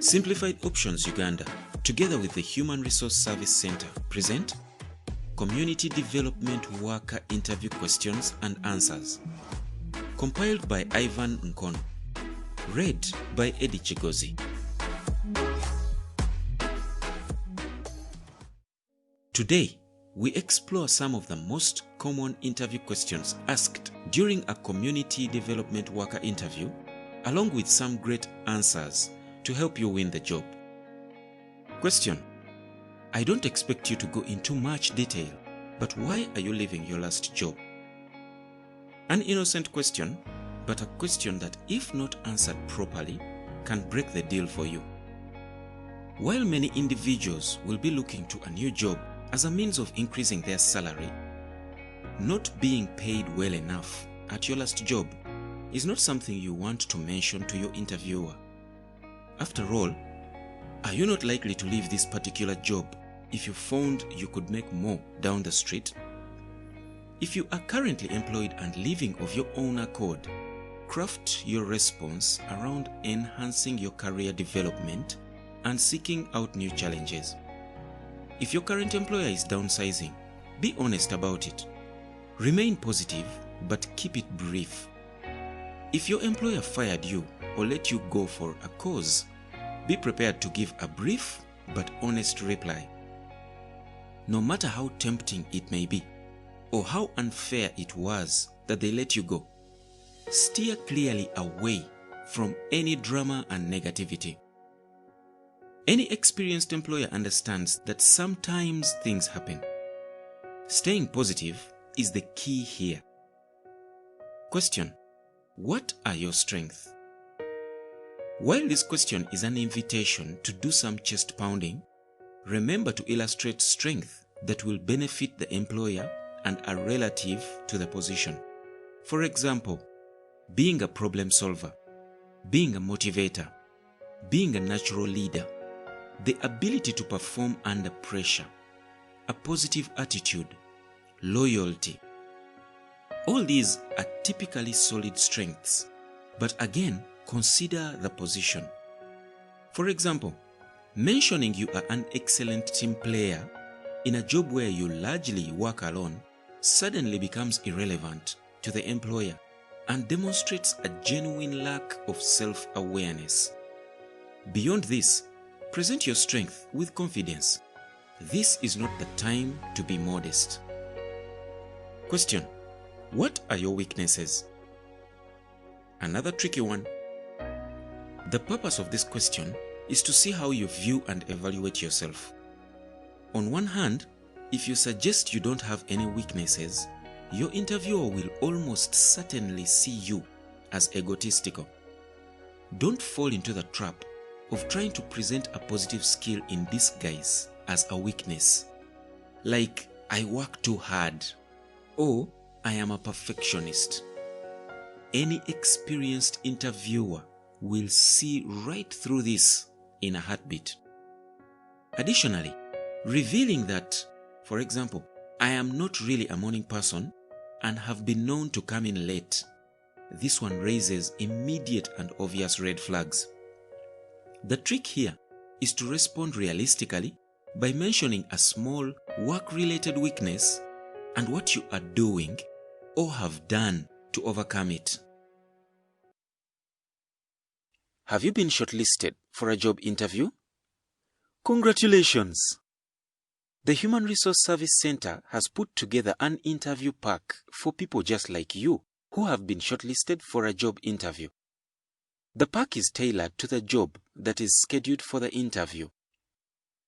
Simplified Options Uganda, together with the Human Resource Service Center, present Community Development Worker Interview Questions and Answers. Compiled by Ivan Nkono. Read by Eddie Chigozi. Today, we explore some of the most common interview questions asked during a community development worker interview, along with some great answers to help you win the job. Question: I don't expect you to go into much detail, but why are you leaving your last job? An innocent question, but a question that, if not answered properly, can break the deal for you. While many individuals will be looking to a new job as a means of increasing their salary, not being paid well enough at your last job is not something you want to mention to your interviewer. After all, are you not likely to leave this particular job if you found you could make more down the street? If you are currently employed and living of your own accord, craft your response around enhancing your career development and seeking out new challenges. If your current employer is downsizing, be honest about it. Remain positive, but keep it brief. If your employer fired you or let you go for a cause, be prepared to give a brief but honest reply. No matter how tempting it may be, or how unfair it was that they let you go, steer clearly away from any drama and negativity. Any experienced employer understands that sometimes things happen. Staying positive is the key here. Question: what are your strengths? While this question is an invitation to do some chest pounding, remember to illustrate strength that will benefit the employer and are relative to the position. For example, being a problem solver, being a motivator, being a natural leader, the ability to perform under pressure, a positive attitude, loyalty. All these are typically solid strengths, but again, consider the position. For example, mentioning you are an excellent team player in a job where you largely work alone suddenly becomes irrelevant to the employer and demonstrates a genuine lack of self-awareness. Beyond this, present your strength with confidence. This is not the time to be modest. Question: what are your weaknesses? Another tricky one. The purpose of this question is to see how you view and evaluate yourself. On one hand, if you suggest you don't have any weaknesses, your interviewer will almost certainly see you as egotistical. Don't fall into the trap of trying to present a positive skill in disguise as a weakness, like "I work too hard" or "I am a perfectionist." Any experienced interviewer will see right through this in a heartbeat. Additionally, revealing that, for example, "I am not really a morning person and have been known to come in late," this one raises immediate and obvious red flags. The trick here is to respond realistically by mentioning a small work-related weakness and what you are doing or have done to overcome it. Have you been shortlisted for a job interview? Congratulations! The Human Resource Service Center has put together an interview pack for people just like you who have been shortlisted for a job interview. The pack is tailored to the job that is scheduled for the interview.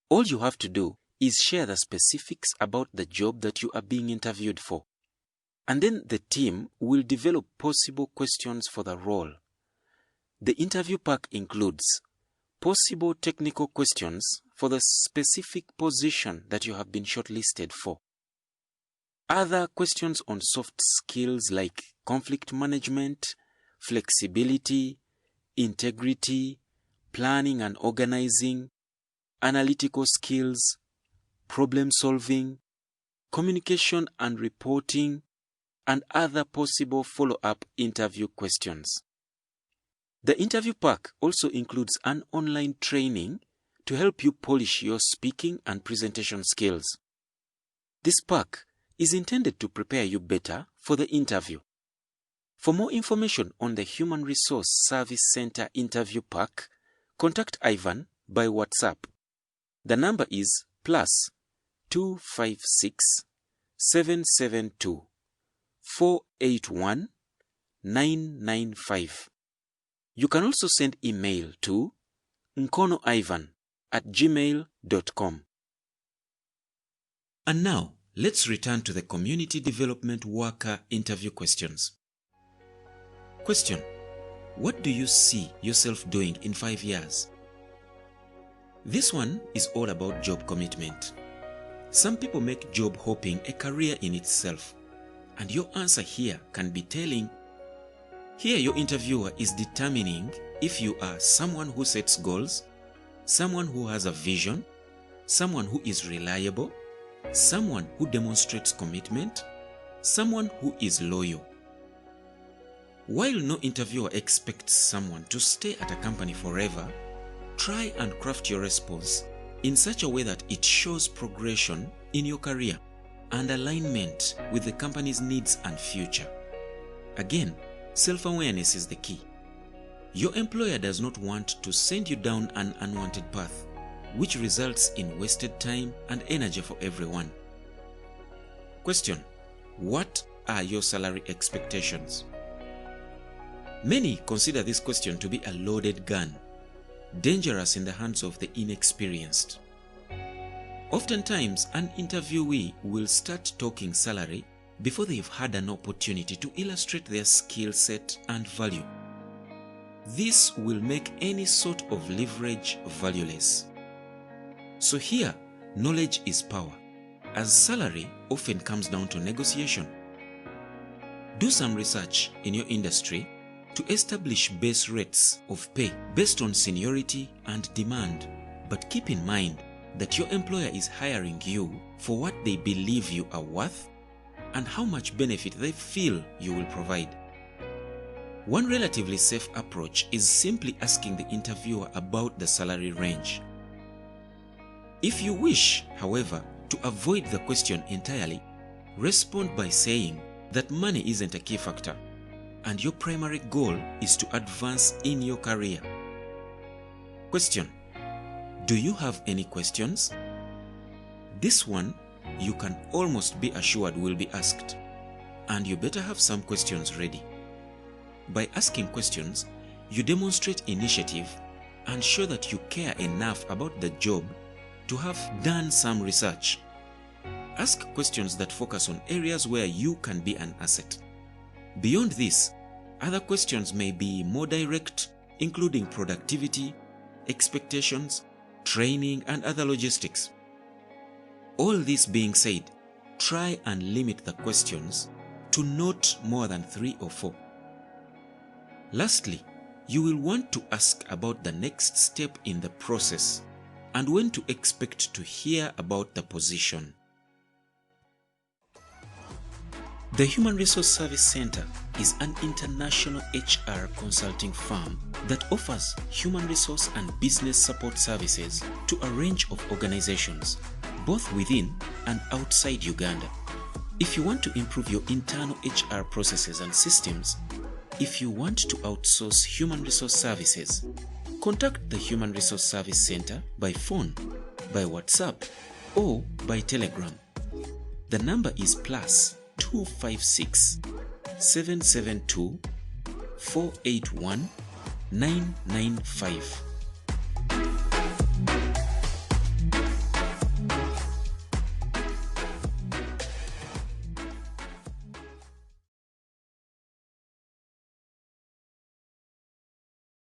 All you have to do is share the specifics about the job that you are being interviewed for, and then the team will develop possible questions for the role. The interview pack includes possible technical questions for the specific position that you have been shortlisted for, other questions on soft skills like conflict management, flexibility, integrity, planning and organizing, analytical skills, problem solving, communication and reporting, and other possible follow-up interview questions. The interview pack also includes an online training to help you polish your speaking and presentation skills. This pack is intended to prepare you better for the interview. For more information on the Human Resource Service Center interview pack, contact Ivan by WhatsApp. The number is +256 772 481 995. You can also send email to nkonoivan@gmail.com. And now, let's return to the Community Development Worker interview questions. Question: what do you see yourself doing in 5 years? This one is all about job commitment. Some people make job hopping a career in itself, and your answer here can be telling. Here your interviewer is determining if you are someone who sets goals, someone who has a vision, someone who is reliable, someone who demonstrates commitment, someone who is loyal. While no interviewer expects someone to stay at a company forever, try and craft your response in such a way that it shows progression in your career and alignment with the company's needs and future. Again, self-awareness is the key. Your employer does not want to send you down an unwanted path, which results in wasted time and energy for everyone. Question: what are your salary expectations? Many consider this question to be a loaded gun, dangerous in the hands of the inexperienced. Oftentimes, an interviewee will start talking salary before they've had an opportunity to illustrate their skill set and value. This will make any sort of leverage valueless. So here, knowledge is power, as salary often comes down to negotiation. Do some research in your industry to establish base rates of pay based on seniority and demand, but keep in mind that your employer is hiring you for what they believe you are worth and how much benefit they feel you will provide. One relatively safe approach is simply asking the interviewer about the salary range. If you wish, however, to avoid the question entirely, respond by saying that money isn't a key factor and your primary goal is to advance in your career. Question: do you have any questions? This one you can almost be assured will be asked, and you better have some questions ready. By asking questions, you demonstrate initiative and show that you care enough about the job to have done some research. Ask questions that focus on areas where you can be an asset. Beyond this, other questions may be more direct, including productivity, expectations, training, and other logistics. All this being said, try and limit the questions to not more than 3 or 4. Lastly, you will want to ask about the next step in the process and when to expect to hear about the position. The Human Resource Service Center is an international HR consulting firm that offers human resource and business support services to a range of organizations, both within and outside Uganda. If you want to improve your internal HR processes and systems, if you want to outsource human resource services, contact the Human Resource Service Center by phone, by WhatsApp, or by Telegram. The number is +256 772 481 995.